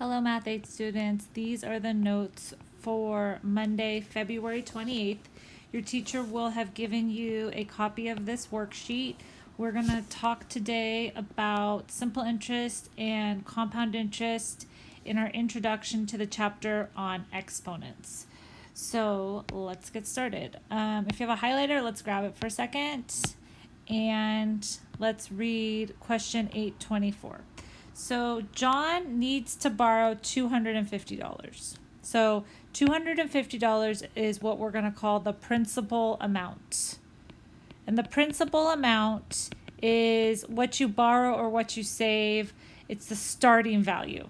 Hello, Math 8 students. These are the notes for Monday, February 28th. Your teacher will have given you a copy of this worksheet. We're going to talk today about simple interest and compound interest in our introduction to the chapter on exponents. So let's get started. If you have a highlighter, let's grab it for a second. And let's read question 824. So John needs to borrow $250. So $250 is what we're going to call the principal amount. And the principal amount is what you borrow or what you save. It's the starting value.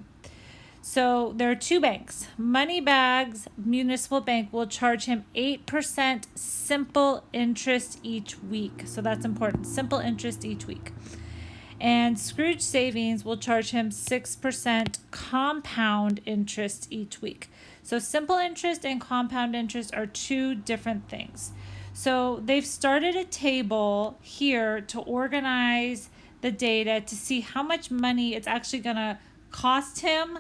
So there are two banks. Moneybags Municipal Bank will charge him 8% simple interest each week. So that's important. Simple interest each week. And Scrooge Savings will charge him 6% compound interest each week. So simple interest and compound interest are two different things. So they've started a table here to organize the data to see how much money it's actually going to cost him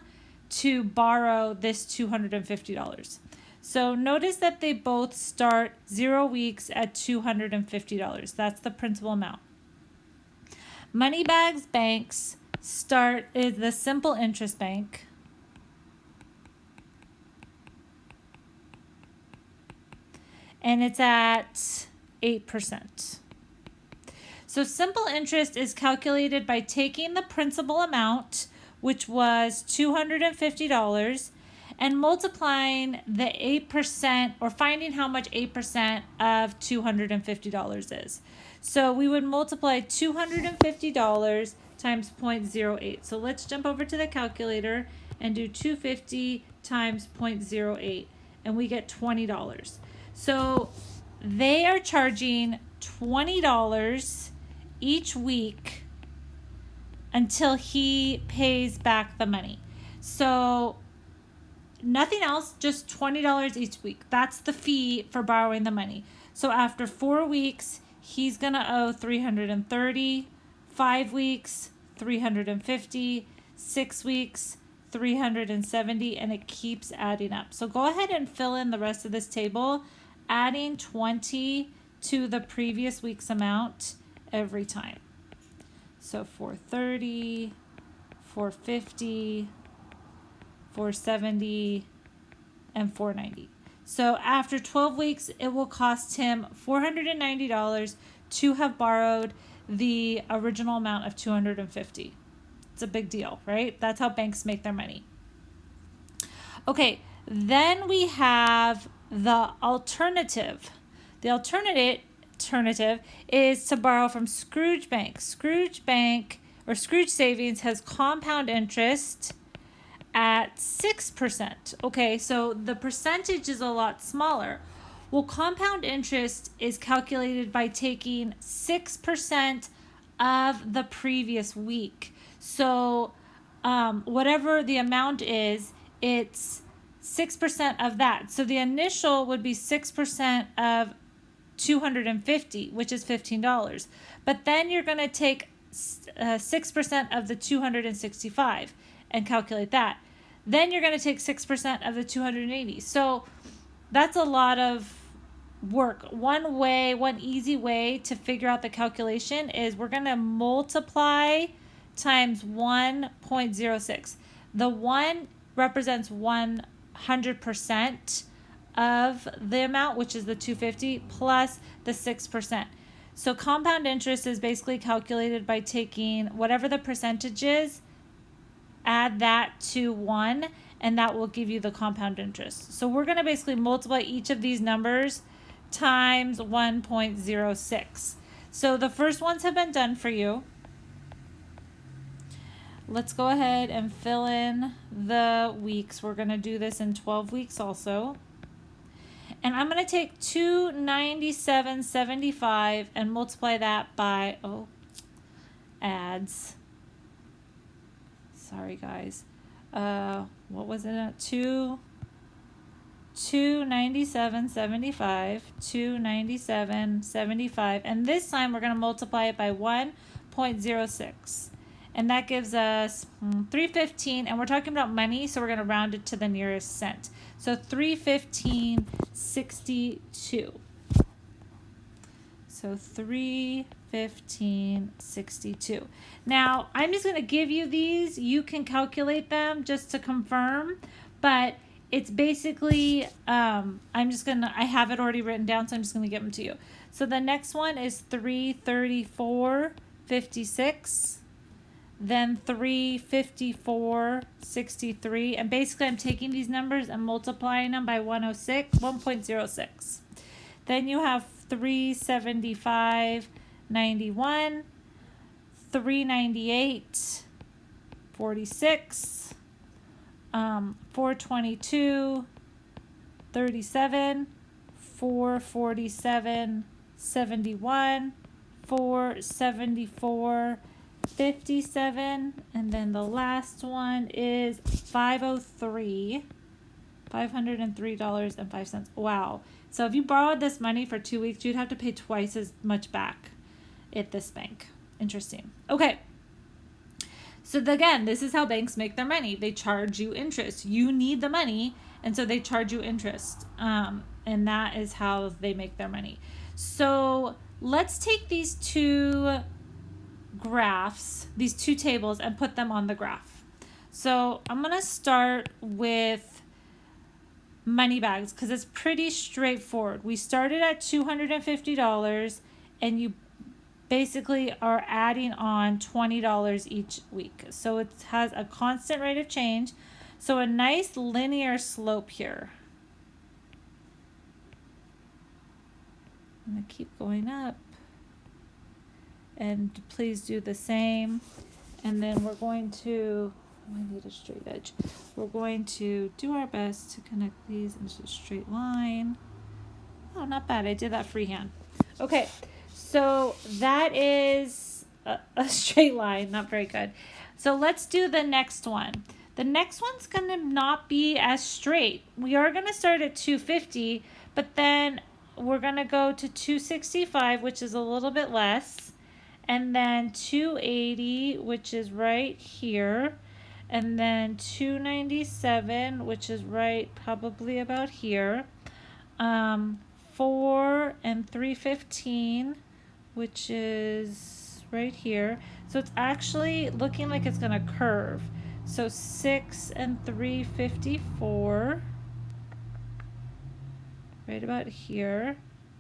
to borrow this $250. So notice that they both start 0 weeks at $250. That's the principal amount. Moneybags Banks start is the simple interest bank. And it's at 8%. So simple interest is calculated by taking the principal amount, which was $250, and multiplying the 8% or finding how much 8% of $250 is. So we would multiply $250 times 0.08. So let's jump over to the calculator and do 250 times 0.08 and we get $20. So they are charging $20 each week until he pays back the money. So nothing else, just $20 each week. That's the fee for borrowing the money. So after 4 weeks, he's going to owe $330, 5 weeks, $350, 6 weeks, $370, and it keeps adding up. So go ahead and fill in the rest of this table, adding 20 to the previous week's amount every time. So 430, 450, 470, and 490. So after 12 weeks, it will cost him $490 to have borrowed the original amount of $250. It's a big deal, right? That's how banks make their money. Okay, then we have the alternative. The alternative is to borrow from Scrooge Bank. Scrooge Bank or Scrooge Savings has compound interest at 6%. Okay, so the percentage is a lot smaller. Well, compound interest is calculated by taking 6% of the previous week. So whatever the amount is, it's 6% of that. So the initial would be 6% of 250, which is $15. But then you're going to take 6% of the 265 and calculate that. Then you're going to take 6% of the 280. So that's a lot of work. One easy way to figure out the calculation is we're going to multiply times 1.06. The 1 represents 100% of the amount, which is the 250, plus the 6%. So compound interest is basically calculated by taking whatever the percentage is, add that to 1, and that will give you the compound interest. So we're going to basically multiply each of these numbers times 1.06. So the first ones have been done for you. Let's go ahead and fill in the weeks. We're going to do this in 12 weeks also. And I'm going to take 297.75 and multiply that by, adds. Sorry, guys. What was it? 297.75, 297.75, and this time we're going to multiply it by 1.06. and that gives us 315, and we're talking about money, so we're going to round it to the nearest cent. So 315.62. So 315.62. Now, I'm just going to give you these. You can calculate them just to confirm, but it's basically, I have it already written down, so I'm just going to give them to you. So the next one is 334.56, then 354.63, and basically I'm taking these numbers and multiplying them by 1.06. Then you have 375.91, 398.46, 422.37, 447.71, 474.57, and then the last one is $503.05. Wow. So if you borrowed this money for 2 weeks, you'd have to pay twice as much back at this bank. Interesting. Okay. So again, this is how banks make their money. They charge you interest. You need the money, and so they charge you interest. And that is how they make their money. So let's take these two graphs, these two tables, and put them on the graph. So I'm going to start with money bags because it's pretty straightforward. We started at $250, and you basically are adding on $20 each week. So it has a constant rate of change. So a nice linear slope here. I'm going to keep going up. And please do the same. And then we're going to, I need a straight edge. We're going to do our best to connect these into a straight line. Oh, not bad. I did that freehand. Okay, so that is a straight line. Not very good. So let's do the next one. The next one's going to not be as straight. We are going to start at 250, but then we're going to go to 265, which is a little bit less, and then 280, which is right here, and then 297, which is right probably about here, 4 and 315, which is right here. So it's actually looking like it's going to curve. So 6 and 354, right about here.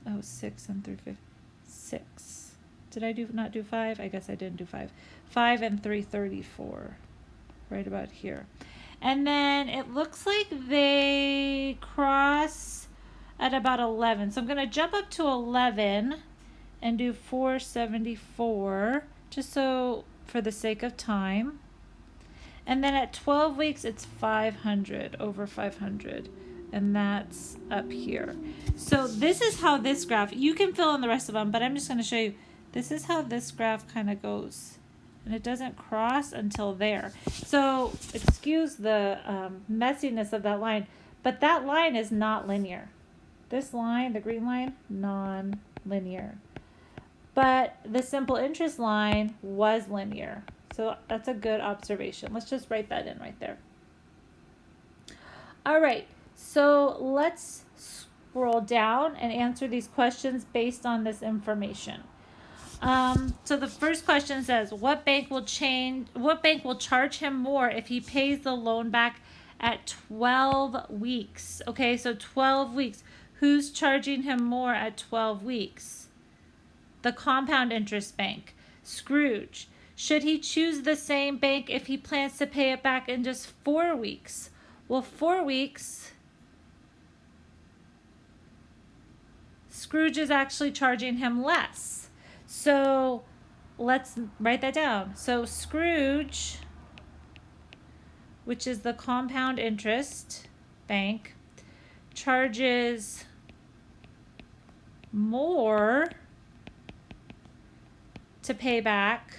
Oh, 6 and 356. Did I not do 5? I guess I didn't do 5. 5 and 334, right about here. And then it looks like they cross at about 11. So I'm going to jump up to 11 and do 474, just so for the sake of time. And then at 12 weeks, it's 500, over 500. And that's up here. So this is how this graph, you can fill in the rest of them, but I'm just going to show you. This is how this graph kind of goes. And it doesn't cross until there. So excuse the messiness of that line, but that line is not linear. This line, the green line, non-linear. But the simple interest line was linear. So that's a good observation. Let's just write that in right there. All right, so let's scroll down and answer these questions based on this information. So the first question says, what bank will charge him more if he pays the loan back at 12 weeks? Okay, so 12 weeks. Who's charging him more at 12 weeks? The compound interest bank, Scrooge. Should he choose the same bank if he plans to pay it back in just 4 weeks? Well, 4 weeks, Scrooge is actually charging him less. So let's write that down. So Scrooge, which is the compound interest bank, charges more to pay back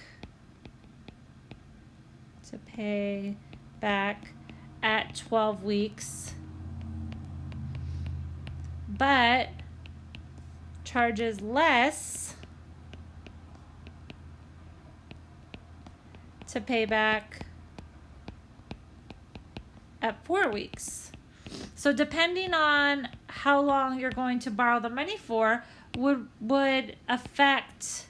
at 12 weeks, but charges less to pay back at 4 weeks. So depending on how long you're going to borrow the money for would affect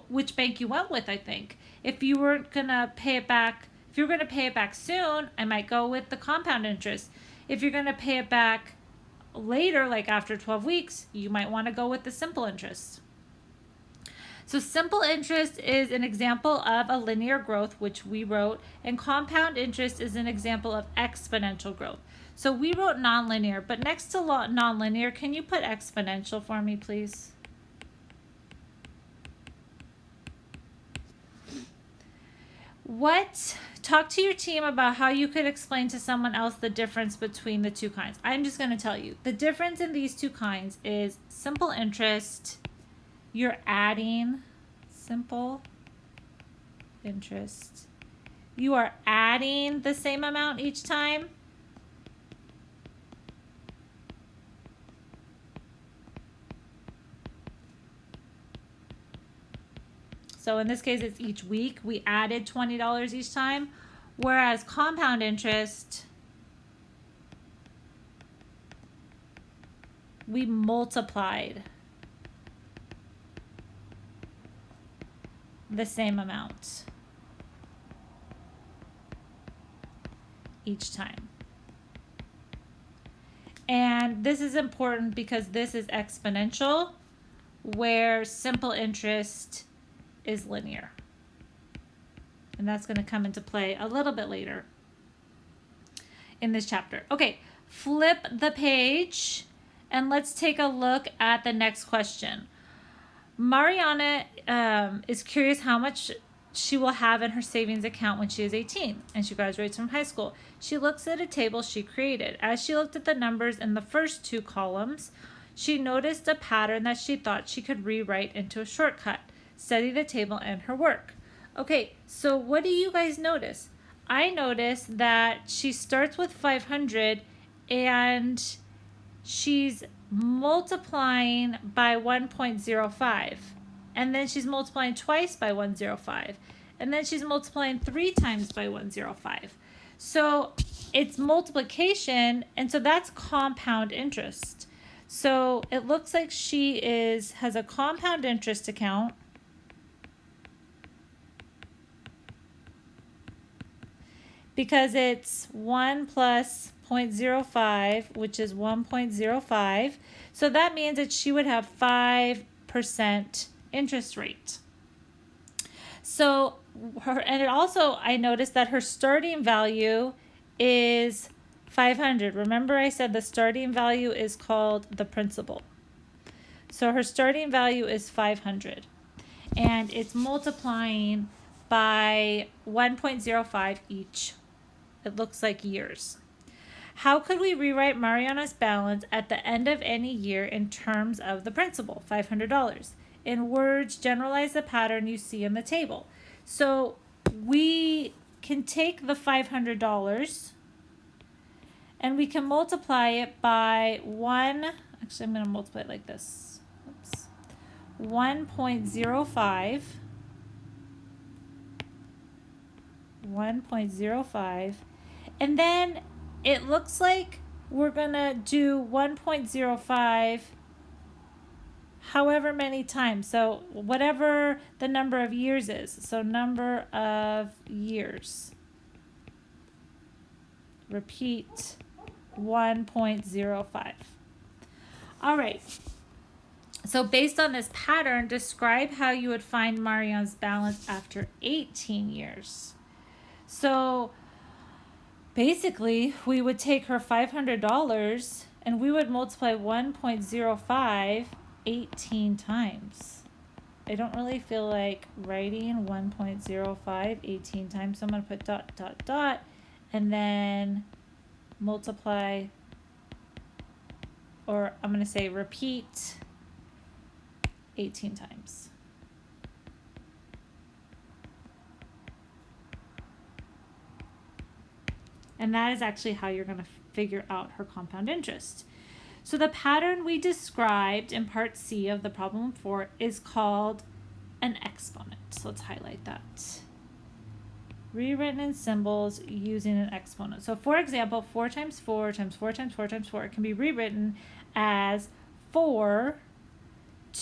which bank you went with, I think. If you were going to pay it back soon, I might go with the compound interest. If you're going to pay it back later, like after 12 weeks, you might want to go with the simple interest. So simple interest is an example of a linear growth, which we wrote, and compound interest is an example of exponential growth. So we wrote nonlinear, but next to nonlinear, can you put exponential for me, please? Talk to your team about how you could explain to someone else the difference between the two kinds. I'm just going to tell you. The difference in these two kinds is simple interest. You're adding simple interest. You are adding the same amount each time. So in this case, it's each week. We added $20 each time. Whereas compound interest, we multiplied the same amount each time. And this is important because this is exponential, where simple interest is linear. And that's going to come into play a little bit later in this chapter. Okay, flip the page and let's take a look at the next question. Mariana is curious how much she will have in her savings account when she is 18 and she graduates from high school. She looks at a table she created. As she looked at the numbers in the first two columns, she noticed a pattern that she thought she could rewrite into a shortcut. Study the table and her work. Okay, so what do you guys notice? I noticed that she starts with 500 and she's multiplying by 1.05. And then she's multiplying twice by 105. And then she's multiplying 3 times by 105. So it's multiplication, and so that's compound interest. So it looks like she has a compound interest account. Because it's 1 plus 0.05, which is 1.05. So that means that she would have 5% interest rate. So I noticed that her starting value is 500. Remember I said the starting value is called the principal. So her starting value is 500. And it's multiplying by 1.05 each. It looks like years. How could we rewrite Mariana's balance at the end of any year in terms of the principal, $500? In words, generalize the pattern you see in the table. So we can take the $500 and we can multiply it by 1. Actually, I'm going to multiply it like this. Oops. 1.05. 1.05. And then it looks like we're going to do 1.05 however many times. So whatever the number of years is. So number of years. Repeat 1.05. All right. So based on this pattern, describe how you would find Mariana's balance after 18 years. So basically, we would take her $500 and we would multiply 1.05 18 times. I don't really feel like writing 1.05 18 times. So I'm going to put dot, dot, dot, and then multiply, or I'm going to say repeat 18 times. And that is actually how you're going to figure out her compound interest. So the pattern we described in part C of the problem 4 is called an exponent. So let's highlight that. Rewritten in symbols using an exponent. So for example, 4 times 4 times 4 times 4 times 4, it can be rewritten as 4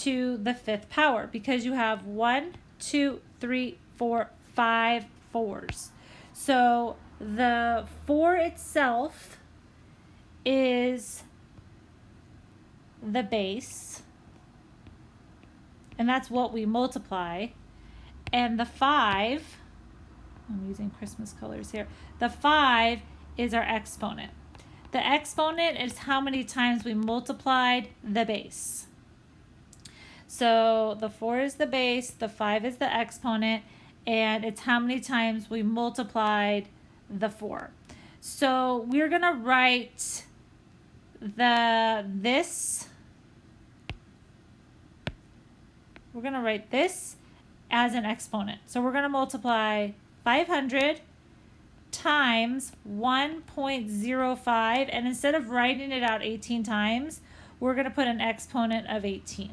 to the 5th power, because you have 1, 2, 3, 4, 5 4s. So the 4 itself is the base, and that's what we multiply. And the 5, I'm using Christmas colors here, the 5 is our exponent. The exponent is how many times we multiplied the base. So the 4 is the base, the 5 is the exponent, and it's how many times we multiplied the 4. So we're going to write this as an exponent. So we're going to multiply 500 times 1.05, and instead of writing it out 18 times, we're going to put an exponent of 18,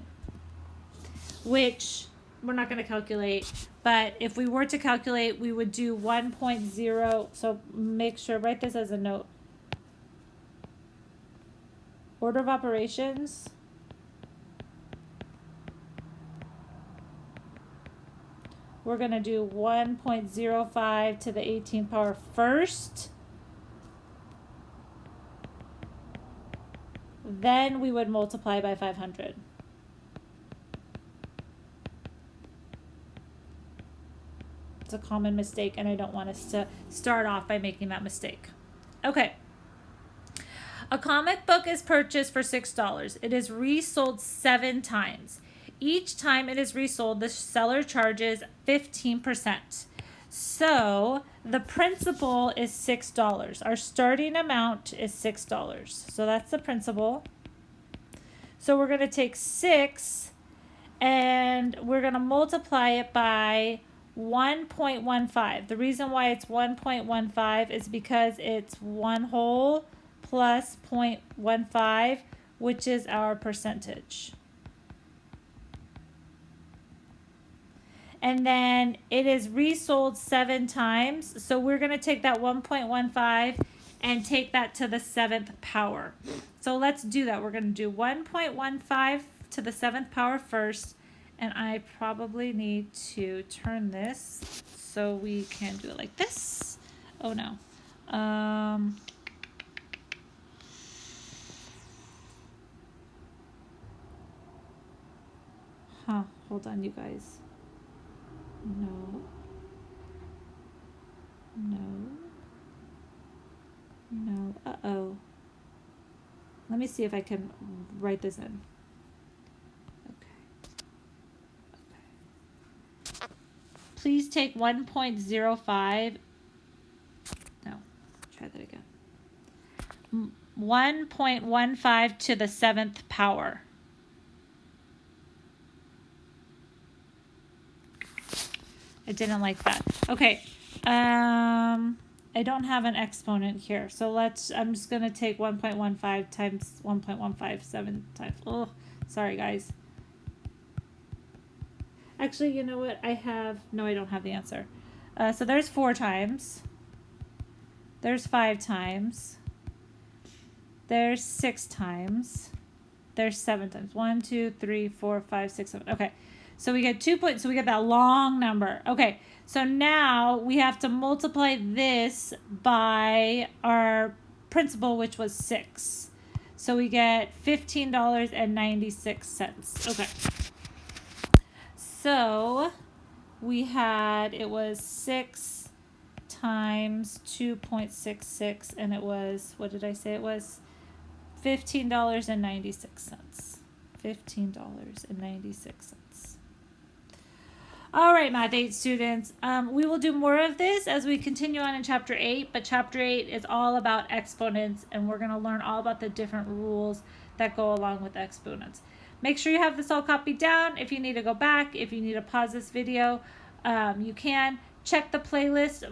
which we're not going to calculate, but if we were to calculate, we would do 1.0, so make sure, write this as a note. Order of operations, we're going to do 1.05 to the 18th power first. Then we would multiply by 500. It's a common mistake, and I don't want us to start off by making that mistake. Okay. A comic book is purchased for $6. It is resold 7 times. Each time it is resold, the seller charges 15%. So the principal is $6. Our starting amount is $6. So that's the principal. So we're going to take 6 and we're going to multiply it by 1.15. The reason why it's 1.15 is because it's 1 whole plus 0.15, which is our percentage. And then it is resold 7 times. So we're going to take that 1.15 and take that to the 7th power. So let's do that. We're going to do 1.15 to the 7th power first. And I probably need to turn this so we can do it like this. Oh no. Hold on, you guys. No. Uh-oh. Let me see if I can write this in. Okay. Please take 1.05. No, try that again. 1.15 to the 7th power. I didn't like that. Okay. I don't have an exponent here. So I'm just going to take 1.15 times 1.157 times. Oh, sorry guys. Actually, you know what? No, I don't have the answer. So there's 4 times. There's 5 times. There's 6 times. There's 7 times. 1, 2, 3, 4, 5, 6, 7. Okay. So we get 2 points. So we get that long number. Okay. So now we have to multiply this by our principal, which was 6. So we get $15.96. Okay. So it was 6 times 2.66, and it was, what did I say it was? $15.96. $15.96. All right, Math 8 students, we will do more of this as we continue on in Chapter 8, but Chapter 8 is all about exponents, and we're going to learn all about the different rules that go along with exponents. Make sure you have this all copied down. If you need to go back, if you need to pause this video, you can. Check the playlist